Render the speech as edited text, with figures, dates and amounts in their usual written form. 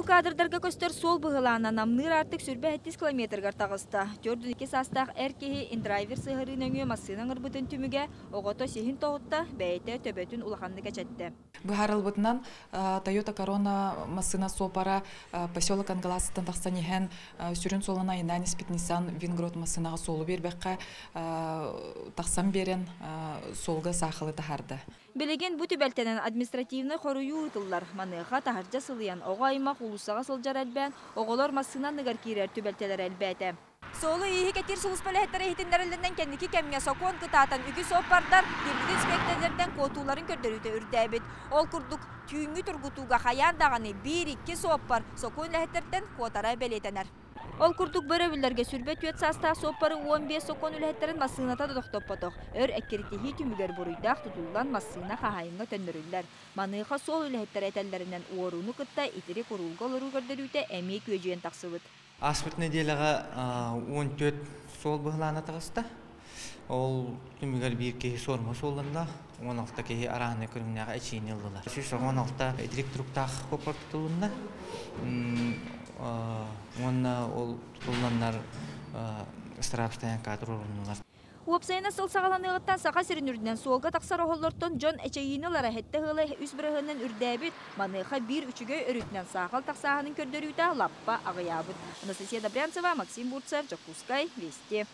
кадрдарга көстер сол бұғылана намныр артық сүрбе 70 километргар тағыста. Төрдін екі састақ әркеhi индрайвер сығырын өңі массынан ұрбытын түміге оғото сехін тоғытта бәйті төбөтін улаханды кәчетті. Бұхарыл бұтынан Toyota Corona массына сопара поселок Ангаласытын тақсан ехен сүрін солына инанис Nissan Вингрод массынаға солы бербәққа тақсан берен солғы сақылы тахарды. Білеген бұты бәлтенен административны қоруyu ұтылар. Маныға тахаржа сылыян оға аймақ улусаға сылжар әлбән, оғылар массынан nøгар кейрер түбәлтелер әлбәті. Солы иhi кетер сұлыспалы әттері хетіндерілден кәндікі кәмге сокуан кытаатан үгі соппардар дерлік инспекторлерден котуларын көрдөрүті үрдәбет. Ол күрдік түйінгі тұргутуға хаяндағаны 1-2 соппар сокуан ләхеттерден котара бәлетенер. Ол күрдік бөрөбілерге сүрбет өт саста соппарын 15 сокуан үләхеттерін массыната додоқтоп потоқ. Өр әккерітехи түмігер бұруйдақ тұтылған массына қағайынға төндірілдер. Маныға сол үләхеттер әтәллерінен уоруны кытта итері құрулға олару көрдөрүті әмек өжен тақсыбыт. Аспыт неделяға 14 сол бұғыланы тағыста. Ол түмігер бір кейі сорма солында, 16 кейі арағыны көрімнеға әчейін елділар. Сөз 16 директоруқтақ қопар тұтылында. Онына ол тұтылдандар страпстайын кадры орынылар. Уапсайына сыл сағаланығыттан сақа сірін солға тақсар оғылыртын жон әчейінілара әтті ғылы үс біріғынан үрдәбіт, маныға бір үшіге өрітінен сағал тақсағының көрдөрүйті лаппа ағыябыт. Анастасия Добрянцева, Максим Бурцев, Жакускай, Вести.